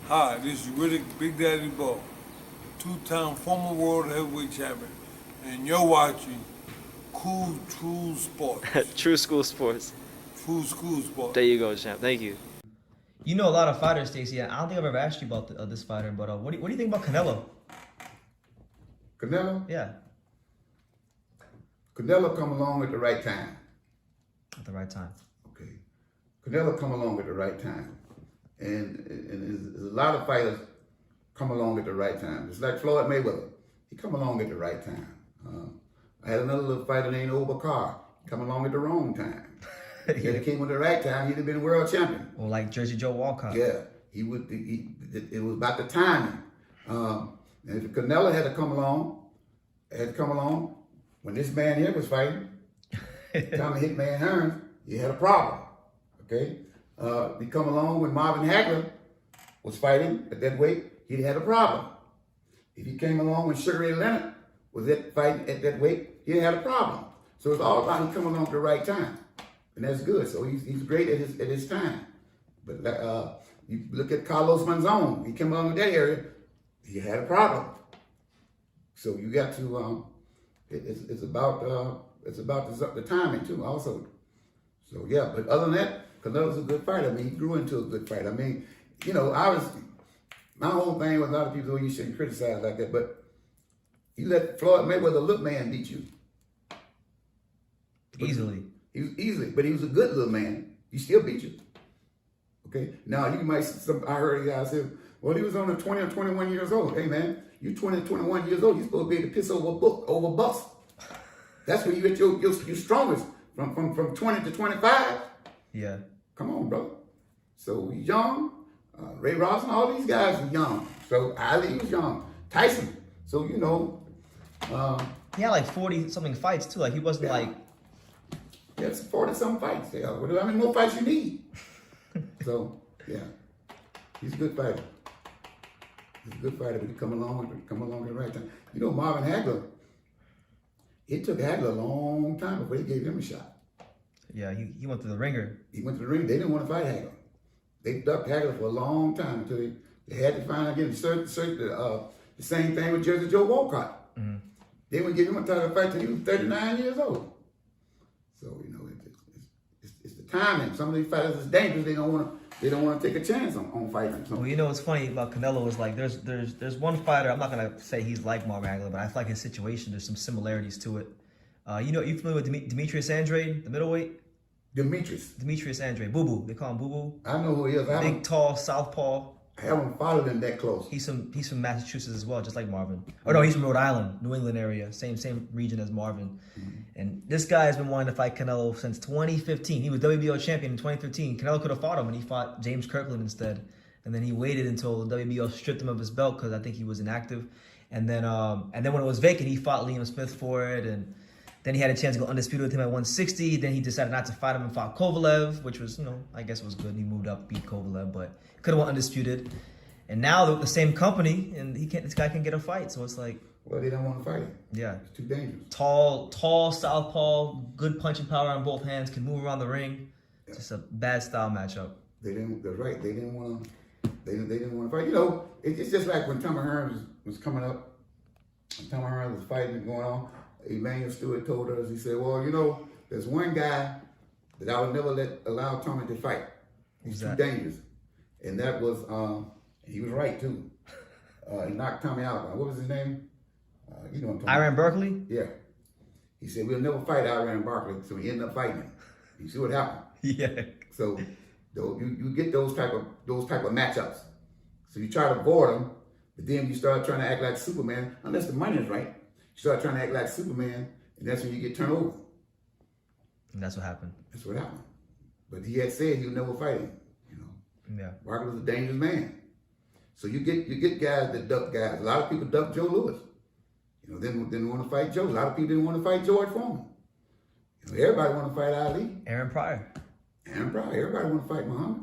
Hi, this is Riddick Big Daddy Bo, two-time former world heavyweight champion, and you're watching Cool True Sports. True School Sports. True School Sports. There you go, champ. Thank you. You know a lot of fighters, Stacey. I don't think I've ever asked you about this fighter, but what do you think about Canelo? Canelo? Yeah, Canelo come along at the right time. at the right time. Okay. Canelo come along at the right time. And there's a lot of fighters come along at the right time. It's like Floyd Mayweather. He come along at the right time. I had another little fighter named Obakar. Come along at the wrong time. If he came at the right time, he'd have been world champion. Or like Jersey Joe Walcott. Yeah, he would. It was about the timing. And if Canelo had to come along, when this man here was fighting, Tommy Hitman Hearns, he had a problem. Okay, he come along when Marvin Hagler was fighting at that weight, he had a problem. If he came along when Sugar Ray Leonard was fighting at that weight, he had a problem. So it's all about him coming along at the right time. And that's good. So he's great at his time. But you look at Carlos Monzon. He came along in that area. He had a problem. So you got to. It's about the timing too. Also. So yeah. But other than that, Canelo's a good fighter. I mean, he grew into a good fighter. I mean, my whole thing with a lot of people, you shouldn't criticize like that. But you let Floyd Mayweather look man beat you Easily. He was easily, but he was a good little man. He still beat you. Okay? Now, you might, I heard a guy say, well, he was only 20 or 21 years old. Hey, man, you're 20 or 21 years old. You're supposed to be able to piss over a bus. That's when you get your strongest, from 20 to 25. Yeah. Come on, brother. So he's young. Ray Robinson, all these guys are young. So Ali was young. Tyson. So, He had like 40-something fights too. Like he wasn't like... He had 40-some fights. Yeah. How many more fights you need? So, yeah. He's a good fighter. He's a good fighter, but he come along at the right time. Marvin Hagler, it took Hagler a long time before they gave him a shot. Yeah, he went to the ringer. He went to the ring. They didn't want to fight Hagler. They ducked Hagler for a long time until they had to find again. The same thing with Jersey Joe Walcott. Mm-hmm. They wouldn't give him a title fight till he was 39 years old. So it's the timing. Some of these fighters is dangerous. They don't want to take a chance on fighting. So. Well, what's funny about Canelo is like there's one fighter. I'm not gonna say he's like Marvin Hagler, but I feel like his situation there's some similarities to it. You familiar with Demetrius Andrade, the middleweight? Demetrius Andrade, Boo Boo. They call him Boo Boo. I know who he is. Big, tall southpaw. I haven't followed him that close. He's from Massachusetts as well, just like Marvin. Oh no, he's from Rhode Island, New England area, same region as Marvin. Mm-hmm. And this guy has been wanting to fight Canelo since 2015. He was WBO champion in 2015. Canelo could have fought him, and he fought James Kirkland instead. And then he waited until the WBO stripped him of his belt because I think he was inactive. And then when it was vacant, he fought Liam Smith for it, and then he had a chance to go undisputed with him at 160. Then he decided not to fight him and fought Kovalev, which was, I guess it was good. He moved up, beat Kovalev, but could have won undisputed. And now they're the same company, and this guy can get a fight. So it's like, well, they don't want to fight him. Yeah, it's too dangerous. Tall southpaw, good punching power on both hands, can move around the ring. Yeah. Just a bad style matchup. They're right. They didn't want to fight. It's just like when Tommy Hearns was coming up. When Tommy Hearns was fighting and going on. Emmanuel Stewart told us, he said, well, there's one guy that I would never allow Tommy to fight. He's too dangerous. And that was, he was right too. He knocked Tommy out. What was his name? Iran Berkeley? Yeah. He said, we'll never fight Iran Berkeley. So he ended up fighting him. You see what happened? Yeah. So you get those type of matchups. So you try to avoid them, but then you start trying to act like Superman, unless the money is right. You start trying to act like Superman, and that's when you get turned over. And that's what happened. That's what happened. But he had said he would never fight him. Yeah. Barkley was a dangerous man. So you get guys that duck guys. A lot of people duck Joe Louis. Didn't want to fight Joe. A lot of people didn't want to fight George Foreman. Everybody want to fight Ali. Aaron Pryor. Everybody want to fight Muhammad.